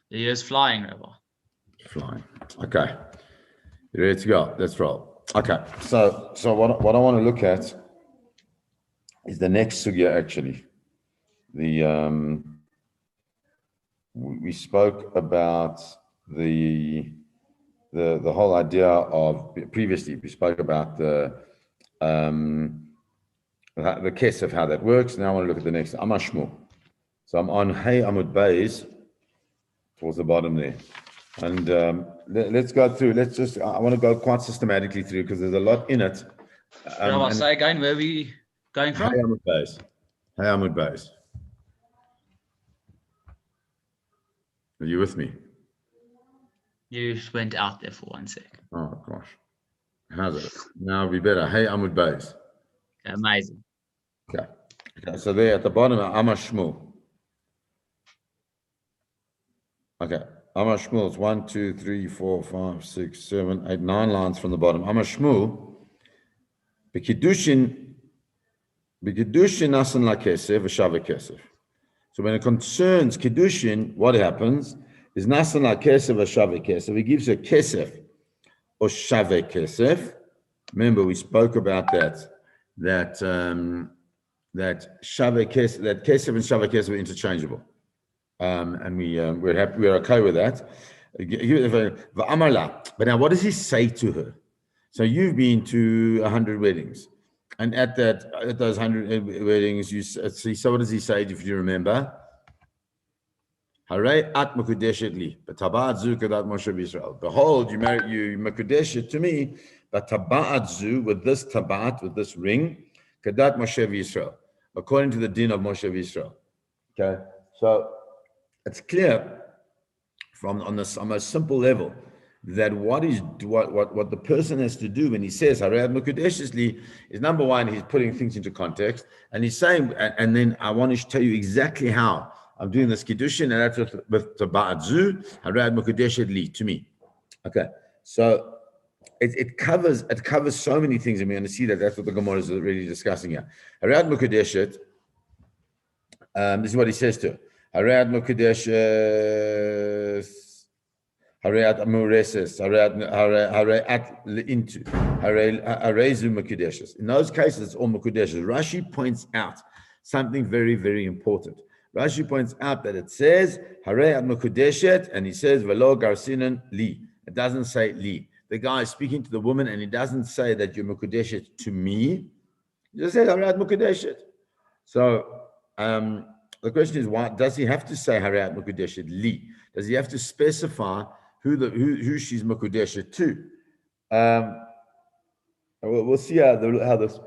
The year's flying, Rabbi. Flying. Okay. You ready to go? Let's roll. Okay. So what I want to look at is the next sugya actually. We spoke about the whole idea of previously. We spoke about the case of how that works. Now I want to look at the next Amashmu. So I'm on Hey Amud Beis towards the bottom there, and let's go through. I want to go quite systematically through because there's a lot in it. Rabbi, say again, where are we going from? Hey Amud Beis. Hey Amud Beis. Are you with me? You just went out there for 1 sec. Oh gosh, how's it? Now it'll be better. Hey Amud Beis. Okay, amazing. Okay. So there at the bottom, Amashmu. Okay. Amashmu is 1, 2, 3, 4, 5, 6, 7, 8, 9 lines from the bottom. Amashmu. Kiddushin nasan la kesef v'shava kesef. So when it concerns kiddushin, what happens is nasan la kesef v'shava kesef. He gives a kesef or shave kesef. Remember, we spoke about that shave kesef, that kesef and shave kesef are interchangeable, and we're happy, we're okay with that. But now, what does he say to her? So you've been to 100 weddings, and at those 100 weddings, you see. So what does he say? If you remember, Haray at mekudeshet li, b'tabaat zu kadat Moshe Yisrael. Behold, you mekudeshet to me, but tabaat zu, with this tabaat, with this ring, kadat Moshe Yisrael, according to the din of Moshe Yisrael. Okay, so it's clear on this most simple level that what the person has to do when he says Haray mekudeshet li is, number one, he's putting things into context, and he's saying, and then I want to tell you exactly how I'm doing this kiddushin, and that's with Tabaat Zu, Harad Mukadeshet Li, to me. Okay, so it covers so many things, and we're going to see that's what the Gemara is really discussing here. Harad Mukadeshet, this is what he says to her. Harad Mukadeshet, Harad Amureses, Harad Into, Harezu Mukadeshes. In those cases, it's all Mukadeshes. Rashi points out something very, very important. Rashi points out that it says Harei at Mekudeshet, and he says Velo Garsinan Li. It doesn't say Li. The guy is speaking to the woman, and he doesn't say that you're Mekudeshet to me. He just says Harei at Mekudeshet. So the question is, why does he have to say Harei at Mekudeshet Li? Does he have to specify who she's Mekudeshet to? We'll see how this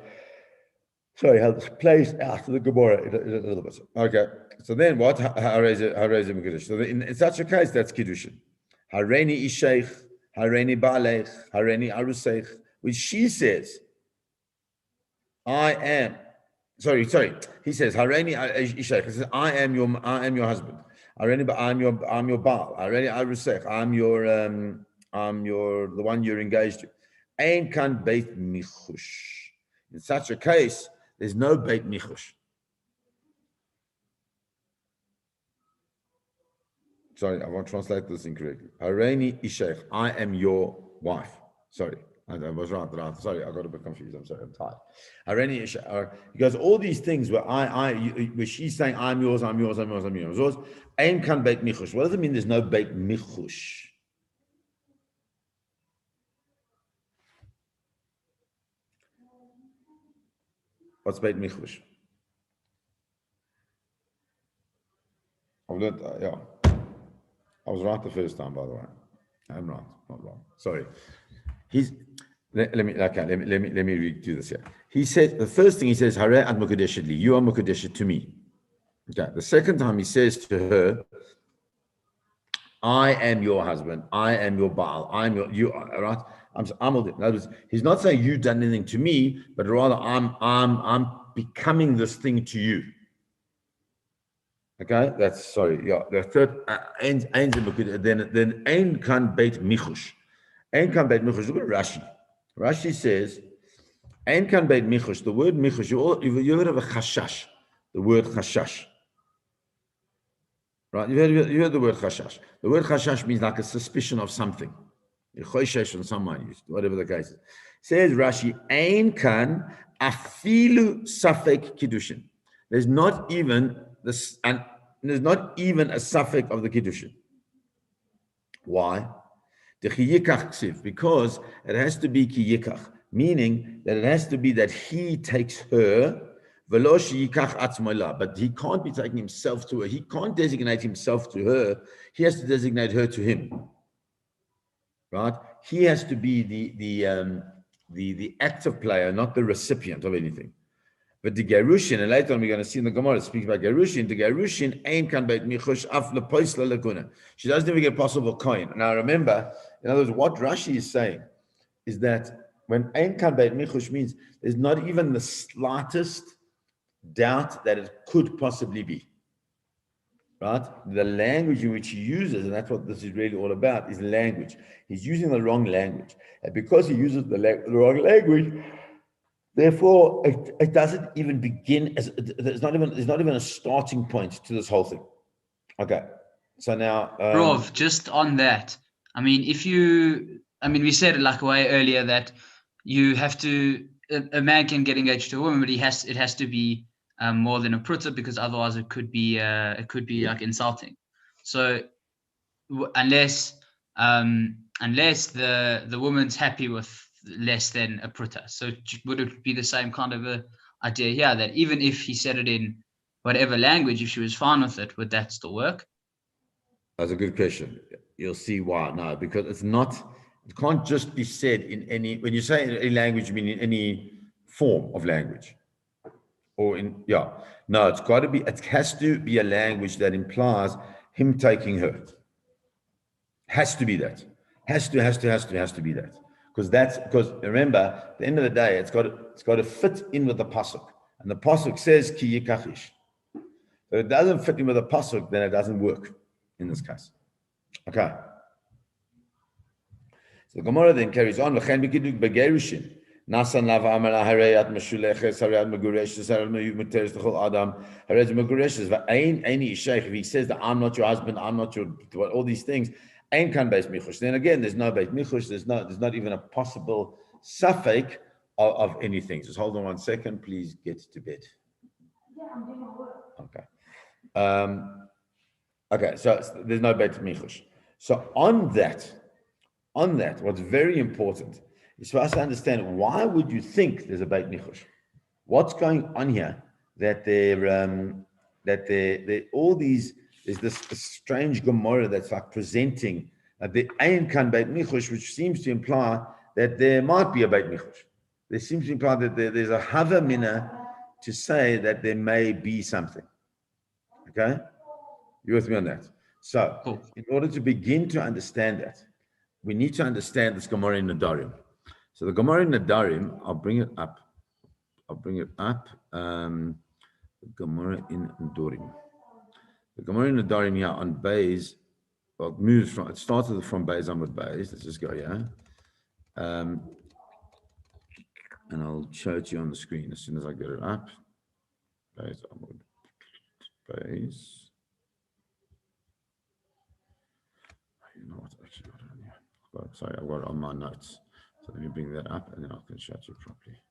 plays out to the Gemara in a little bit. Okay. So then what? Harei. So in such a case, that's kiddushin. Hareini isheich, hareini baalech, hareini aruseich, which she says, I am. Sorry. He says hareini isheich. He says, I am your husband. Hareini, I'm your baal. Hareini aruseich. I'm the one you're engaged to. Ein kan beit michush. In such a case, there's no beit michush. Sorry, I won't translate this incorrectly. Hareini isheich, I am your wife. Sorry, I was right. Sorry, I got a bit confused. I'm sorry, I'm tired. Hareini isheich. He goes, all these things where where she's saying, I'm yours. Ein kan beit michush. What does it mean? There's no beit michush. What's beit michush? I've learned, yeah. I was right the first time, by the way. I'm right, not wrong. Sorry. Let me redo this here. He said, the first thing he says, Harei ad mukadeshet li, you are mukadeshet to me. Okay. The second time he says to her, I am your husband, I am your Baal, you are right. In other words, he's not saying you've done anything to me, but rather I'm becoming this thing to you. Okay, that's sorry. Yeah, the third then ein kan beit michush. Ein kan beit michush. Look at Rashi. Rashi says ein kan beit michush. The word michush. You heard of a chashash. The word chashash. Right? You heard the word chashash. The word chashash means like a suspicion of something. You choshesh on someone, whatever the case is. Says Rashi, Ein kan afilu safek kiddushin. There's not even this, and there's not even a safek of the kiddushin. Why? Because it has to be ki yikach, meaning that it has to be that he takes her, but he can't be taking himself to her. He can't designate himself to her. He has to designate her to him. Right? He has to be the active player, not the recipient of anything. But the gerushin, and later on we're going to see in the Gemara, it speaks about gerushin. The gerushin ain't kan beit michush af lepoisla laguna. She doesn't even get possible coin. Now remember, in other words, what Rashi is saying is that when ain't kan beit michush means there's not even the slightest doubt that it could possibly be. Right? The language in which he uses, and that's what this is really all about, is language. He's using the wrong language. And because he uses the wrong language, therefore, it doesn't even begin as there's not even a starting point to this whole thing. Okay, so now, Rov, just on that, I mean, we said it like way earlier that you have to, a man can get engaged to a woman, but it has to be more than a pruta, because otherwise it could be like insulting. So unless the woman's happy with less than a pruta, so would it be the same kind of a idea here, that even if he said it in whatever language, if she was fine with it, would that still work? That's a good question. You'll see why. No, because it can't just be said in any, when you say in any language, you mean in any form of language. Or no, it has to be a language that implies him taking her. Has to be that. Has to be that. Because remember, at the end of the day, it's got to fit in with the pasuk. And the pasuk says ki yikachish. So if it doesn't fit in with the pasuk, then it doesn't work in this case. Okay. So the Gemara then carries on. Nasan lava amala harayat mashuleches harayat magureshes harayat muteres the whole adam harayat magureshes. But any sheikh, if he says that I'm not your husband, I'm not your all these things, ain't kan beit michush. Then again, there's no beit michush. There's not even a possible suffix of anything. Just hold on 1 second, please. Get to bed. Yeah, I'm doing my work. Okay. Okay, so there's no beit michush. So on that, what's very important is for us to understand, why would you think there's a beit michush? What's going on here that there's this strange Gemara that's like presenting the ayin kan beit michush, which seems to imply that there might be a beit michush. There seems to imply that there's a hava mina to say that there may be something. Okay, you with me on that? So, in order to begin to understand that, we need to understand this Gemara in Nadarim. So the Gemara in Nadarim, I'll bring it up. The Gemara in Nadarim. The Gemara in Nadarim here on Beis, well, it started from Beis Amud Beis. Let's just go here. And I'll show it to you on the screen as soon as I get it up. Beis Amud Beis. You know what? Actually, got it on here. Sorry, I've got it on my notes. So let me bring that up and then I can show it you properly.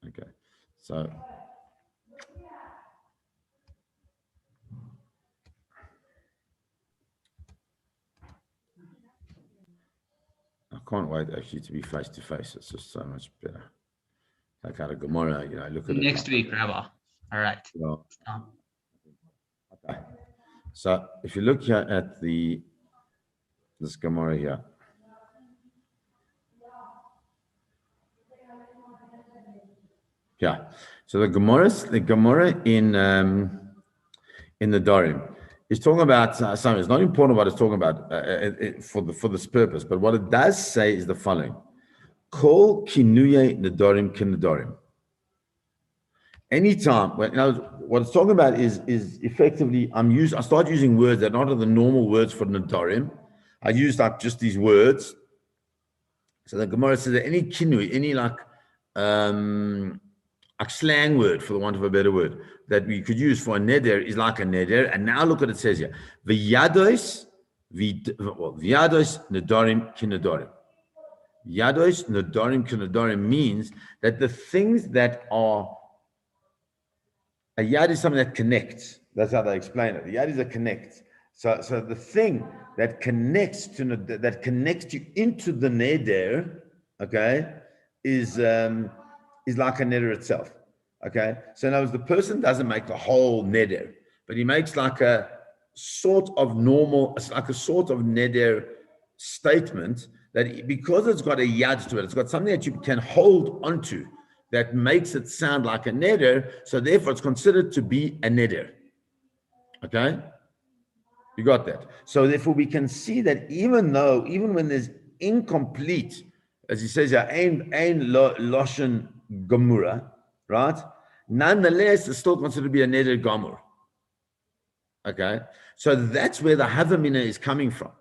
Okay, so I can't wait actually to be face to face. It's just so much better. Like out of Gemara, look at it next week, Rabbi. All right. Well, okay. So if you look here at this Gemara here. Yeah. So the Gemara in the Darim is talking about something. It's not important what it's talking about for this purpose, but what it does say is the following: Kol kinuye nedarim kinedarim. Anytime, what it's talking about is effectively I start using words that are not the normal words for nedarim. I use like just these words. So the Gemara says that any kinui, any like slang word, for the want of a better word, that we could use for a neder is like a neder. And now look what it says here. V'yados nedarim kinedarim. Yados nedarim kinedarim means that the things that are, a yad is something that connects. That's how they explain it. The yad is a connect. So the thing that connects you into the neder, okay, is like a neder itself. Okay, so in other words, the person doesn't make the whole neder, but he makes like a sort of normal, it's like a sort of neder statement that because it's got a yad to it, it's got something that you can hold onto that makes it sound like a neder, so therefore it's considered to be a neder. Okay, you got that? So therefore we can see that even when there's incomplete, as he says here, ein loshen gemura, right? Nonetheless, it's still considered to be a neder gomur. Okay, so that's where the havamina is coming from.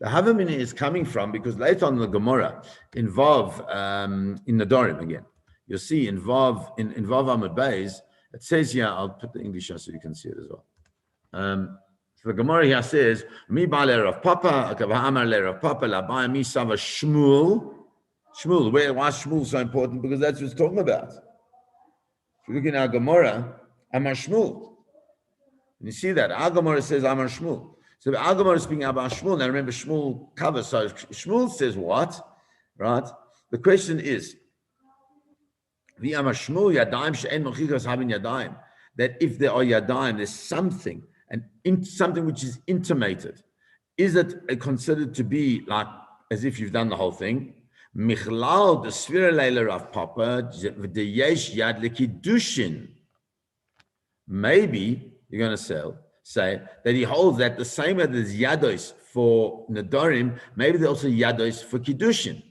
The havamina is coming from because later on in the Gemara, involve in Nedarim again. You'll see involve Amud Beis. It says here, I'll put the English here so you can see it as well. So the Gemara here says, "Mi ba'le Rav Papa, akava'amar le Rav Papa, la'ba'ya mi sava Shmuel." Shmuel, why is Shmuel so important? Because that's what it's talking about. If you look in our Gemara, Amar Shmuel. And you see that our Gemara says Amar Shmuel. So our Gemara is speaking about Shmuel. Now remember, Shmuel covers. So Shmuel says what? Right? The question is, the Amar Shmuel yadayim she'en mochichas havin yadayim. That if there are yadayim, there's something, something which is intimated. Is it considered to be like as if you've done the whole thing? Michlal the Svira Leila Rav Papa the Yesh Yad Kiddushin. Maybe you're going to say that he holds that the same as there's yados for Nedarim, maybe there's also yados for kiddushin.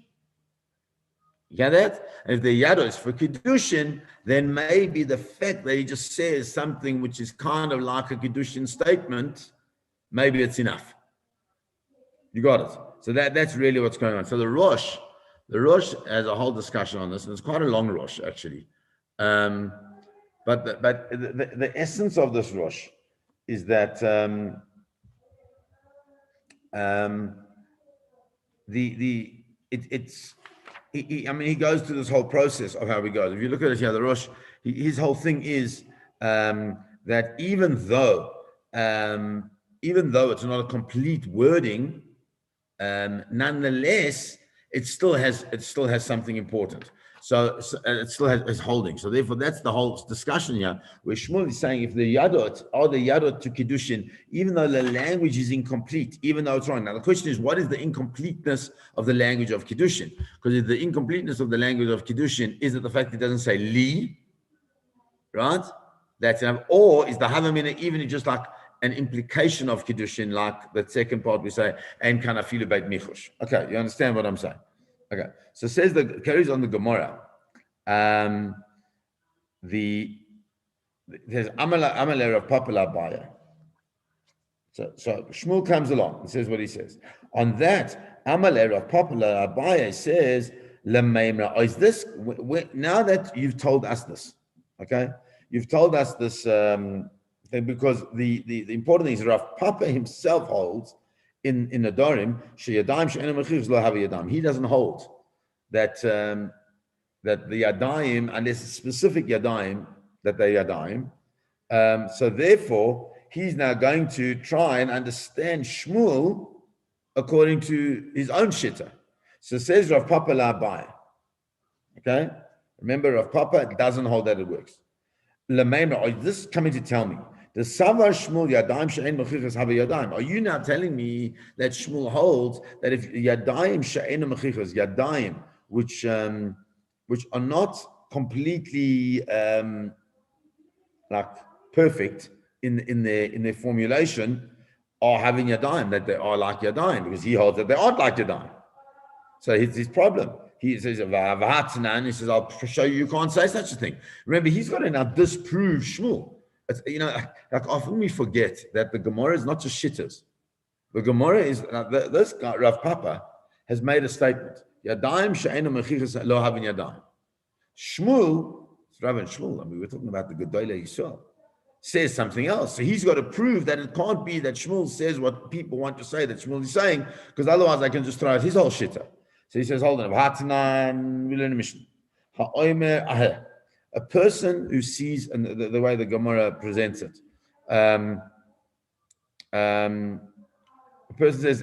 You get that? And if the yados for kiddushin, then maybe the fact that he just says something which is kind of like a kiddushin statement, maybe it's enough. You got it. So that's really what's going on. So the Rosh has a whole discussion on this, and it's quite a long Rosh actually. But the essence of this Rosh is that he goes through this whole process of how he goes. If you look at it here, the Rosh, his whole thing is that even though it's not a complete wording, nonetheless it still has something important. So it still has holding. So therefore, that's the whole discussion here, where Shmuel is saying if the yadot are the yadot to kiddushin, even though the language is incomplete, even though it's wrong. Now the question is, what is the incompleteness of the language of kiddushin? Because if the incompleteness of the language of kiddushin is that the fact it doesn't say li, right? That's enough. Or is the havamina even just like an implication of kiddushin, like the second part we say, "Ein kana filu beit michush." Okay, you understand what I'm saying? Okay, so says carries on the Gemara. There's Amalei Rav Papa Baya. So Shmuel comes along and says what he says. On that, Amalei Rav Papa Baya says, "Lemeimra." Is this now that you've told us this? Okay, you've told us this thing because the important thing is Rav Papa himself holds. In Nedarim, he doesn't hold that the yadayim, unless it's specific yadayim, that they're yadayim. So therefore, he's now going to try and understand Shmuel according to his own shitta. So says Rav Papa La'abai. Okay? Remember, Rav Papa doesn't hold that it works. This is coming to tell me. The Savar Shmuel Yadayim She'en Mechichas Have Yadayim. Are you now telling me that Shmuel holds that if Yadayim She'en Mechichas Yadayim, which are not completely like perfect in their formulation, are having Yadayim, that they are like Yadayim, because he holds that they aren't like Yadayim. So it's his problem. He says, and he says, I'll show you can't say such a thing. Remember, he's got to now disprove Shmuel. It's, like often we forget that the Gemara is not just shitters. The Gemara is, this guy, Rav Papa, has made a statement. Yadayim she'enu mechichas lo havin yadayim. Shmuel, it's Rav and Shmuel, we're talking about the Gedolei Yisrael. says something else. So he's got to prove that it can't be that Shmuel says what people want to say that Shmuel is saying, because otherwise I can just throw out his whole shitta. So he says, hold on, we learn a mission. A person who sees, and the way the Gemara presents it, a person says,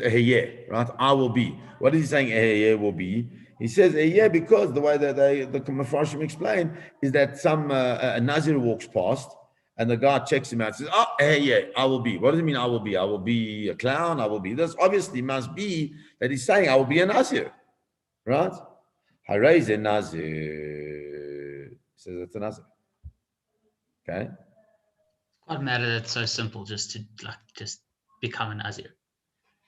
right? I will be. What is he saying, will be? He says, because the way that the Mepharshim explain is that a Nazir walks past, and the guy checks him out and says, I will be. What does it mean, I will be? I will be a clown, I will be this. Obviously, must be that he's saying, I will be a Nazir. Right? Harayz a Nazir. He says it's a Nazir. Okay? It's quite mad that it's so simple just to become a Nazir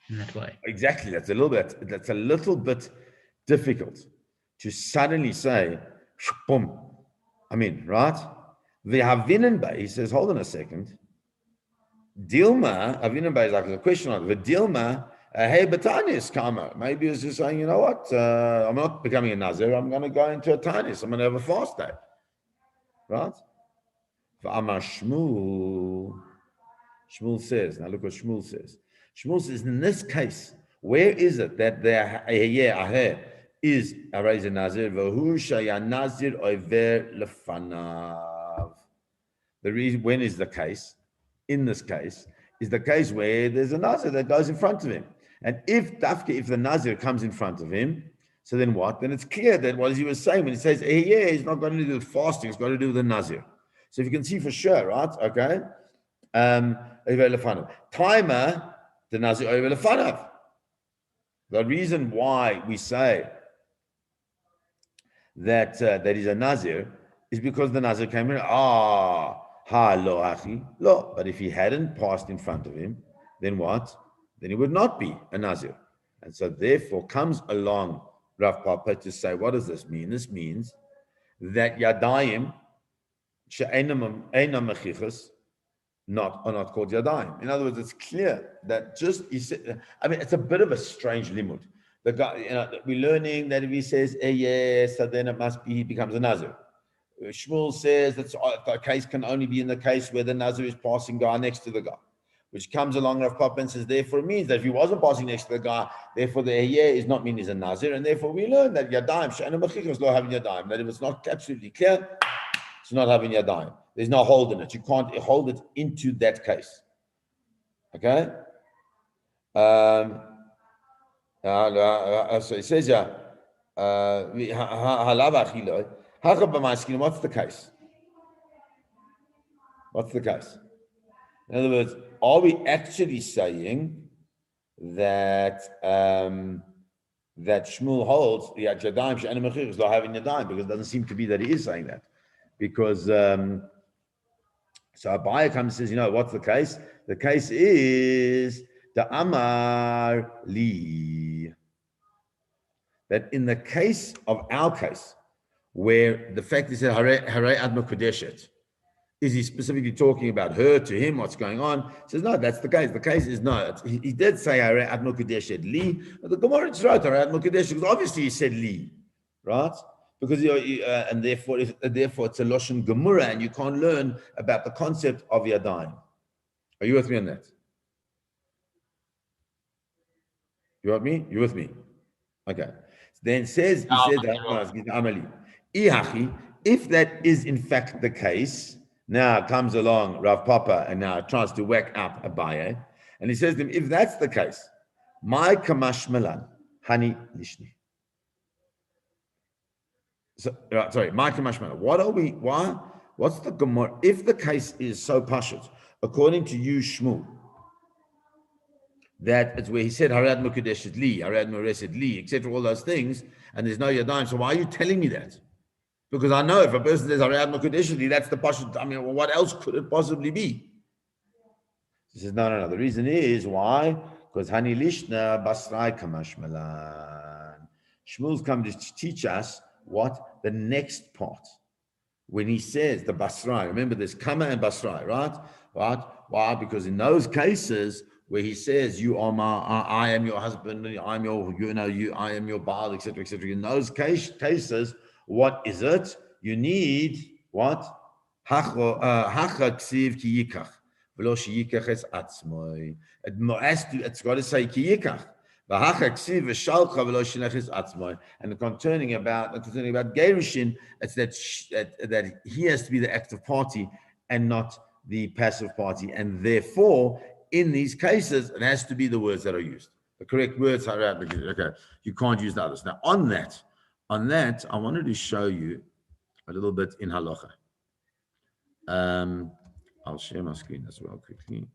in that way. Exactly. That's a little bit difficult to suddenly say, boom. I mean, right? The Havinen Bay, he says, hold on a second. Dilma, Havinen Bay is like a question on it. The Dilma, hey, Batanis, Kama. Maybe it's just saying, you know what? I'm not becoming a Nazir. I'm going to go into a Tanis. I'm going to have a fast day. Right? Amar Shmuel says, now look what Shmuel says. Shmuel says, in this case, where is it that the is a Reza Nazir? V'hu shaya Nazir over lefanav. The reason, when is the case? In this case, is the case where there's a Nazir that goes in front of him. And if the Nazir comes in front of him, so then what? Then it's clear that what he was saying when he says, it's not got to do with fasting, it's got to do with the Nazir. So if you can see for sure, right? Okay. Timer, the Nazir over lefanav. The reason why we say that he's a Nazir is because the Nazir came in. But if he hadn't passed in front of him, then what? Then he would not be a Nazir. And so therefore comes along Rav Papa to say, what does this mean? This means that Yadayim she'enam mechichas are not called Yadayim. In other words, it's clear that it's a bit of a strange limud. The guy, we're learning that if he says, so then it must be he becomes a Nazir. Shmuel says that the case can only be in the case where the Nazir is passing guy next to the guy, which comes along Rav Papa and says, therefore it means that if he wasn't passing next to the guy, therefore the is not mean he's a Nazir, and therefore we learn that Yadayim, she'ena mechichas lo having Yadayim, that if it's not absolutely clear, it's not having Yadayim. There's no hold in it. You can't hold it into that case. Okay? So it says, what's the case? What's the case? In other words, are we actually saying that that Shmuel holds the Yadayim she'ena mechichas lo having Yadayim? Because it doesn't seem to be that he is saying that. Because so Abaye comes and says, what's the case? The case is the Amar Li. That in the case of our case, where the fact is that Hare Adma Kodeshet, is he specifically talking about her to him? What's going on? He says, no, that's the case. The case is no. He did say Hare Adma Kodeshet Li, but the Gemara just wrote Hare Adma Kodeshet because obviously he said Li, right? Because and therefore it's a Lashon Gemara, and you can't learn about the concept of Yadayim. Are you with me on that? You with me? You with me? Okay. Then he said that if that is in fact the case, now comes along Rav Papa and now tries to whack up Abaye, and he says to him, if that's the case, my kamash melan hani lishni. So, sorry, Micah Mashmana. What's the Gemara? If the case is so pashut, according to you, Shmuel, that it's where he said, Harad Mukadeshet Li, Harad Mureset Li, etc., all those things, and there's no Yadayim, so why are you telling me that? Because I know if a person says Harad Mukadeshet Li, that's the pashut. I mean, what else could it possibly be? He says, no. The reason is why? Because Hani Lishna Basrai Kamashmalan. Shmuel's come to teach us what? The next part. When he says the Basrai, remember there's Kama and Basrai, right? Why? Because in those cases where he says, I am your husband, I am your Baal, etc., etc. In those cases, what is it? You need what? Hacha ksiv ki yikach. It's got to say ki yikach. And the concerning about Gerushin, it's that he has to be the active party and not the passive party. And therefore, in these cases, it has to be the words that are used. The correct words are okay. You can't use the others. Now, on that, I wanted to show you a little bit in halacha. I'll share my screen as well quickly.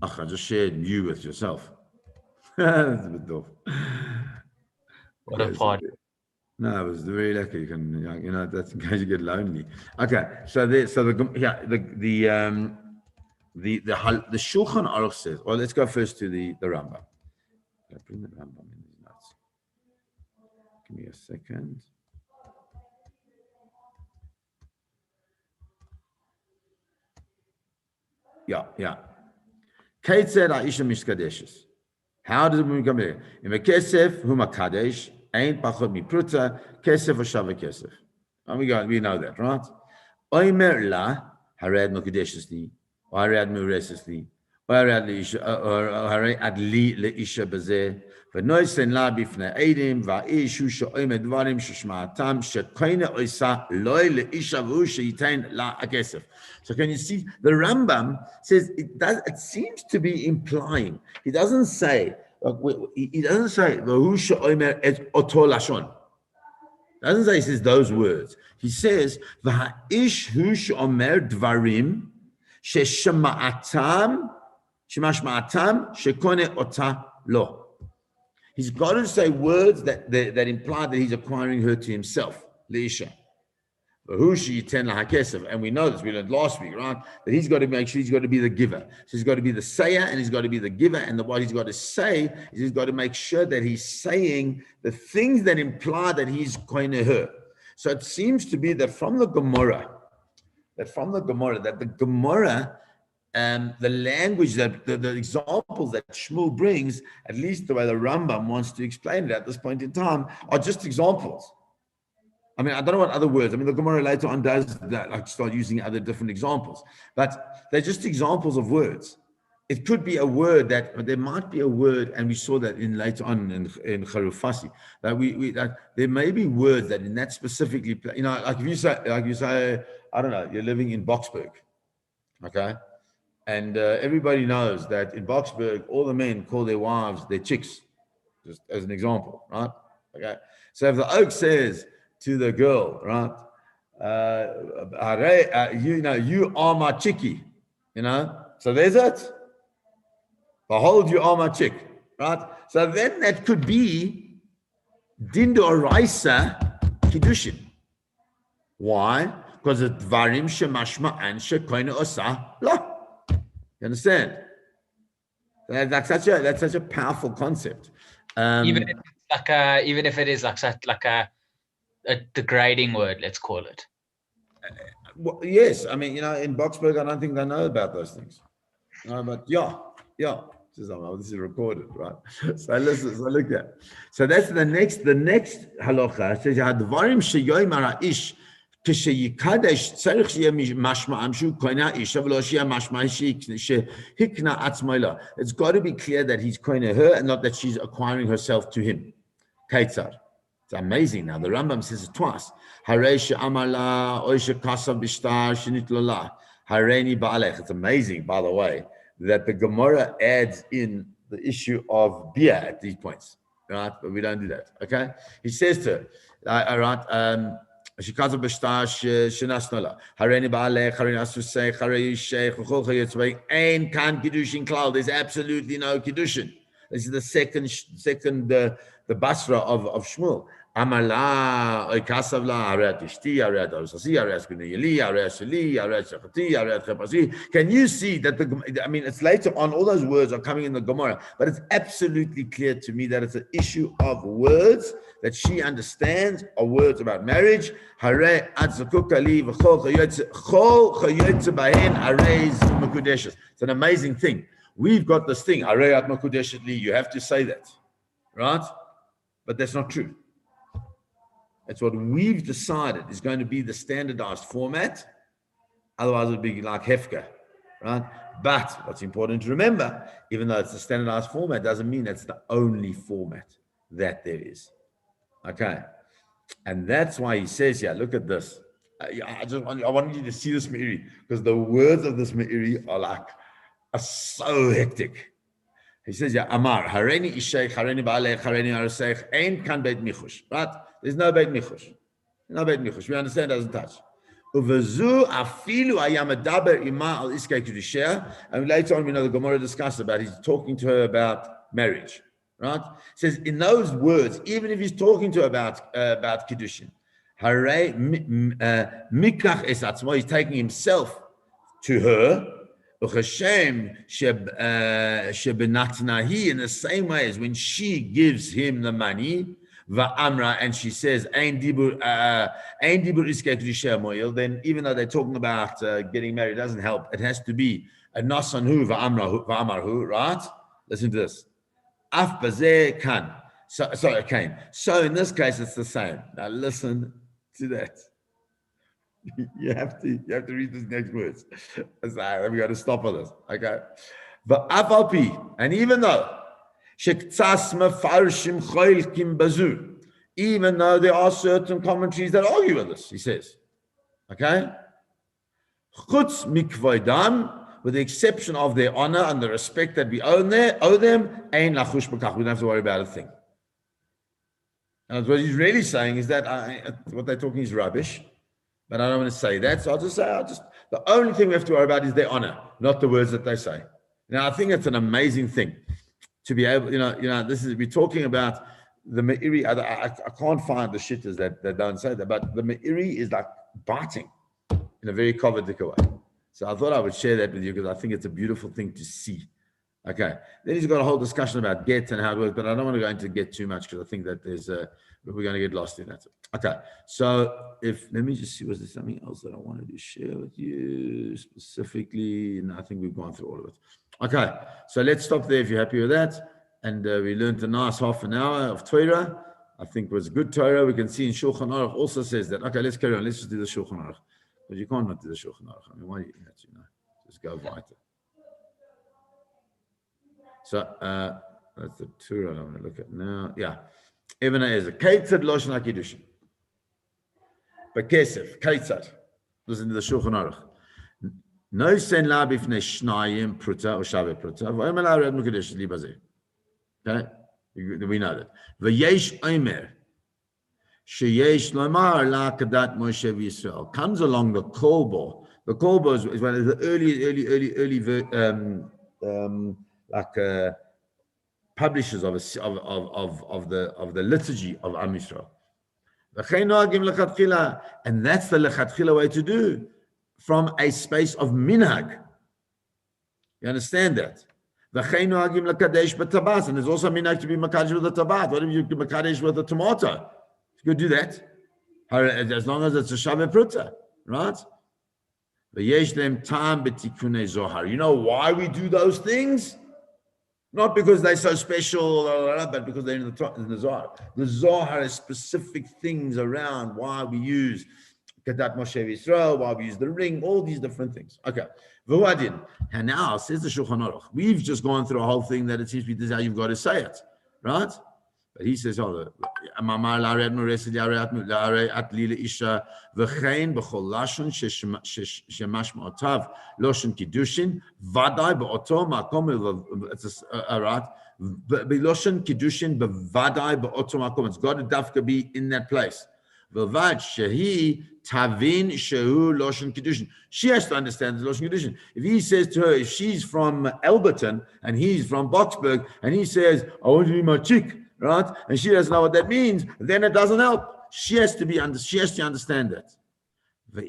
I just shared you with yourself. That's a bit doof. What a part. No, it was very lucky. You can, that's in case you get lonely. Okay, so the Shulchan Aruch says. Well, let's go first to the Rambam. I'll bring the Rambam in these notes. Give me a second. Yeah. Kate said, Aisha Mishkadeshes. How does it come here? In a kesef, huma kadesh, ain't pachot mi pruta, kesef or shava kesef. And we know that, right? Oimer la, hared mokadeshesli, or hared muresesli, or hared adli le isha bazeh, v'noisen la bifne edim, va'ish hu she'oimer dvarim sheshma'atam, she'koine oisa loy le isha v'hu she'itain la akesef. So can you see, the Rambam says, it seems to be implying, he doesn't say, v'hu she'oimer et oto lashon. Doesn't say he says those words. He says, "V'ha'ish hu she'omer dvarim sheshma'atam shekone ota lo." He's got to say words that imply that he's acquiring her to himself, leisha. And we know this, we learned last week, right? That he's got to make sure he's got to be the giver. So he's got to be the sayer and he's got to be the giver. And what he's got to say is he's got to make sure that he's saying the things that imply that he's going to her. So it seems to be that from the Gemara, the Gemara, the language, the examples that Shmuel brings, at least the way the Rambam wants to explain it at this point in time, are just examples. I mean, I don't know what other words. I mean, the Gemara later on does that, like start using other different examples, but they're just examples of words. It could be a word but there might be a word, and we saw that later on in Charufasi, that there may be words that in that specifically, like if you say, I don't know, you're living in Boksburg, okay, and everybody knows that in Boksburg, all the men call their wives their chicks, just as an example, right? Okay, so if the Oak says to the girl, right? You are my chickie, So there's it. Behold, you are my chick, right? So then that could be dindo oraisa kiddushin. Why? Because it's dvarim shemashma and shekoine osa la. You understand? That's such a powerful concept. Even if it is like a degrading word, let's call it. Well, yes, I mean, in Boksburg, I don't think they know about those things. But yeah. This is recorded, right? So listen, so look at. So that's the next halacha. Says hadvarim sheyomer haish kisheyikadesh tzarich sheyeh mashma'am shu koina isha v'lo sheyeh mashma'am shehikna atzmayla. It's got to be clear that he's koina her and not that she's acquiring herself to him. Kaitzar. It's amazing. Now the Rambam says it twice. Hareisha amala oisha kasav bishtar shinit lola hareini ba'alech. It's amazing, by the way, that the Gemara adds in the issue of beer at these points, right? But we don't do that, okay? He says to her, all right, Shikaza b'shtar shenas nola hareini ba'alech hareini asusei hareini sheikh v'chol chayetzvei ein kan kiddushin klal. There's absolutely no kiddushin. This is the second the Basra of Shmuel. Amala, Oikasavla, Arat Ishti, Arat Osasi, Arat Kunayeli, Arat Shali, Arat Shakati, Arat Khapasi. Can you see that it's later on, all those words are coming in the Gemara, but it's absolutely clear to me that it's an issue of words that she understands, are words about marriage. Hare Atzakukali, V'chol Chayotze Bahen, Areiz Makudeshes. It's an amazing thing. We've got this thing, Areyat Makudeshet Li, you have to say that, right? But that's not true. It's what we've decided is going to be the standardized format. Otherwise, it would be like Hefka, right? But what's important to remember, even though it's a standardized format, doesn't mean it's the only format that there is. Okay. And that's why he says, yeah, look at this. I want you to see this Me'iri, because the words of this Me'iri are so hectic. He says, yeah, Amar, Hareni Isheikh, Hareni Baalech, Hareni Araseich, Ein Kan Beit Michush. Right? There's no Beit Michush. No Beit Michush. We understand it doesn't touch. Uvezu afilu ayamadaber ima al iskei kiddusheh. And later on, we know the Gemara discussed about he's talking to her about marriage. Right? It says in those words, even if he's talking to her about kiddushin, Hare mikach es atzmo, he's taking himself to her. In the same way as when she gives him the money, and she says, then even though they're talking about getting married, it doesn't help. It has to be a nasanhu va'amarhu, right? Listen to this. Af bazeh kan. So in this case, it's the same. Now listen to that. You have to read this next words. We got to stop on this. Okay. But afalpi, and even though even though there are certain commentaries that argue with this, he says. Okay. Chutz mikvoidam, with the exception of their honor and the respect that we owe them, ein lachush b'kach. We don't have to worry about a thing. And what he's really saying is that what they're talking is rubbish. But I don't want to say that, so I'll just say, the only thing we have to worry about is their honor, not the words that they say. Now, I think it's an amazing thing to be able, we're talking about the Me'iri. I can't find the shitters that don't say that, but the Me'iri is like biting in a very covered way. So I thought I would share that with you because I think it's a beautiful thing to see. Okay. Then he's got a whole discussion about get and how it works, but I don't want to go into get too much because I think that we're going to get lost in that. Okay. So let me just see, was there something else that I wanted to share with you specifically? And I think we've gone through all of it. Okay. So let's stop there if you're happy with that. And we learned a nice half an hour of Torah. I think it was good Torah. We can see in Shulchan Aruch also says that. Okay, let's carry on. Let's just do the Shulchan Aruch. Because you can't not do the Shulchan Aruch. I mean, why do you just go weiter. So that's the Torah I'm going to look at now. Yeah. Even as a Keitzad Loshen HaKiddushin. Bekesef, Keitzad. Listen to the Shulchan Aruch. No sen la bifnei shnayim pruta or shave pruta. V'omer la red mukadesh li bazeh. Okay, we know that. V'yesh omer sheyesh lomar la kadat Moshe v'Yisrael comes along the kolbo. The kolbo is one of the early publishers of the liturgy of Am Yisrael. And that's the lechatchila way to do, from a space of minhag. You understand that? And there's also minhag to be makadesh with the tabat. What if you do makadesh with a tomato? You could do that, as long as it's a shavet pruta, right? You know why we do those things? Not because they're so special, but because they're in the Zohar. The Zohar has specific things around why we use Kadat Moshe Yisrael, why we use the ring, all these different things. Okay. And now, says the Shulchan Aruch, we've just gone through a whole thing that it seems to be this is how you've got to say it, right? But he says, oh, it's got to dafka be in that place. She has to understand the Loshen Kiddushin. If he says to her, if she's from Elberton and he's from Boxburg, and he says, I want to be my chick, right? And she doesn't know what that means, then it doesn't help. She has to understand that. But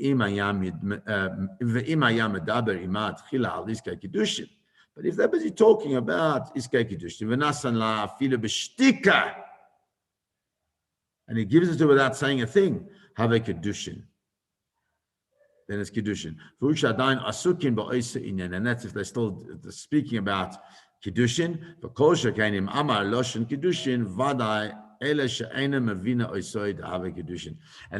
if they're busy talking about Iskei Kiddushin, and he gives it to her without saying a thing, have a Kiddushin. Then it's Kiddushin. And that's if they're still speaking about Kiddushin. And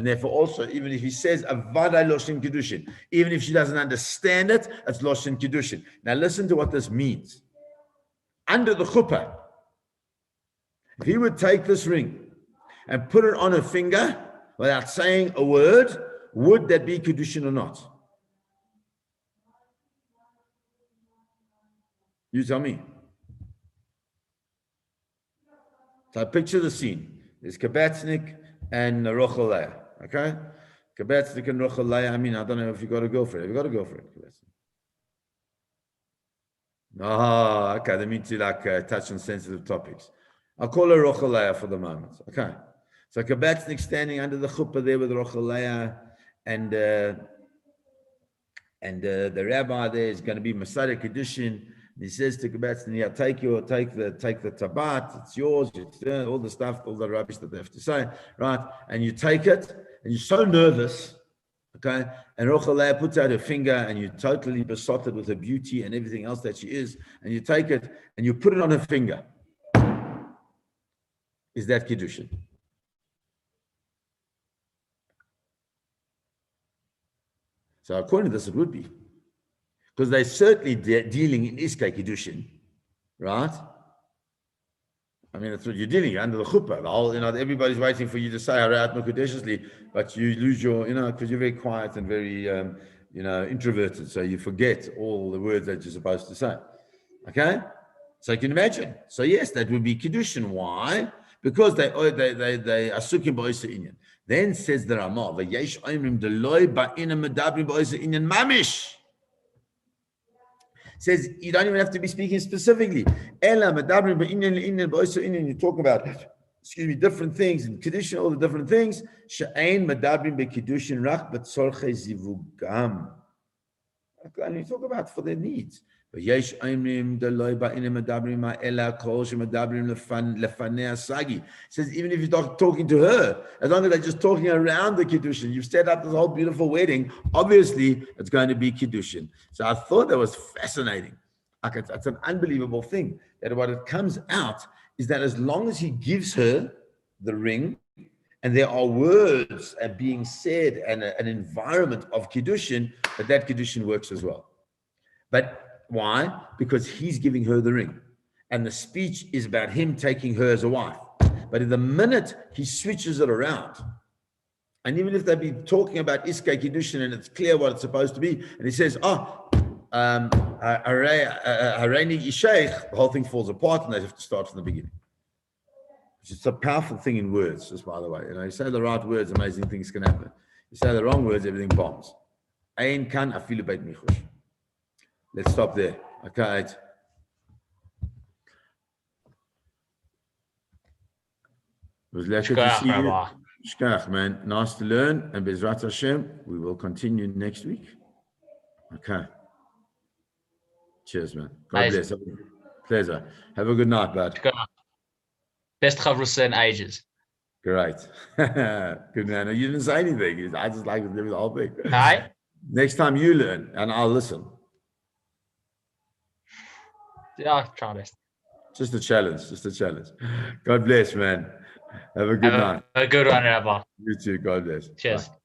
therefore also, even if he says avada loshin kiddushin, even if she doesn't understand it, it's loshin kiddushin. Now listen to what this means. Under the chuppah, if he would take this ring and put it on her finger without saying a word, would that be kiddushin or not? You tell me. So picture the scene. There's Kabatznik and Rochel Leah. Okay? Kabatznik and Rochel Leah. I mean, I don't know if you got a girlfriend. Have you got a girlfriend? Oh, okay. They mean to touch on sensitive topics. I'll call her Rochel Leah for the moment. Okay. So Kabatznik standing under the chuppah there with Rochel Leah, and the rabbi there is going to be Masada Kiddushin. He says to Kabatznik, take the tabat, it's yours, all the stuff, all the rubbish that they have to say, right? And you take it, and you're so nervous, okay? And Rochel Leah puts out her finger, and you're totally besotted with her beauty and everything else that she is, and you take it, and you put it on her finger. Is that Kiddushin? So according to this, it would be. Because they're certainly dealing in Iskay Kiddushin, right? I mean, that's what you're dealing under the chuppah. The whole, everybody's waiting for you to say Harayat Mekudeshesli, but you lose your, because you're very quiet and very, introverted. So you forget all the words that you're supposed to say. Okay? So you can imagine. So yes, that would be Kiddushin. Why? Because they are sukim ba'isa inyan. Then says the Ramah, v'yesh oimrim deloy ba'ina medabrim ba'isa inyan mamish. Says you don't even have to be speaking specifically. Ela medabrim ba'inyan le'inyan ba'isa inyan. You talk about, different things in Kiddushin, all the different things. She'ain medabrim beKiddushin rach b'tzorchei zivugam. And you talk about for their needs. Says even if you're talking to her, as long as they're just talking around the Kiddushin, you've set up this whole beautiful wedding, obviously it's going to be Kiddushin. So I thought that was fascinating. It's an unbelievable thing that what it comes out is that as long as he gives her the ring, and there are words being said and an environment of Kiddushin, that Kiddushin works as well. But why? Because he's giving her the ring. And the speech is about him taking her as a wife. But in the minute he switches it around, and even if they be talking about Iskay Kiddushin and it's clear what it's supposed to be, and he says, Hareini Isheich, the whole thing falls apart and they have to start from the beginning. It's a powerful thing in words, just by the way. You say the right words, amazing things can happen. You say the wrong words, everything bombs. Ein kan afilu beit michush. Let's stop there. Okay. It was lekker to see you. Shkach, man. Nice to learn. And Bezrat Hashem, we will continue next week. Okay. Cheers, man. God bless. Pleasure. Have a good night, bud. Best chavrusa in ages. Great. Good man. You didn't say anything. I just like to do the whole thing. Hi. Next time you learn and I'll listen. Yeah, I'll try best. Just a challenge. God bless, man. Have a good night. A good one, Rabbi. You too. God bless. Cheers. Bye.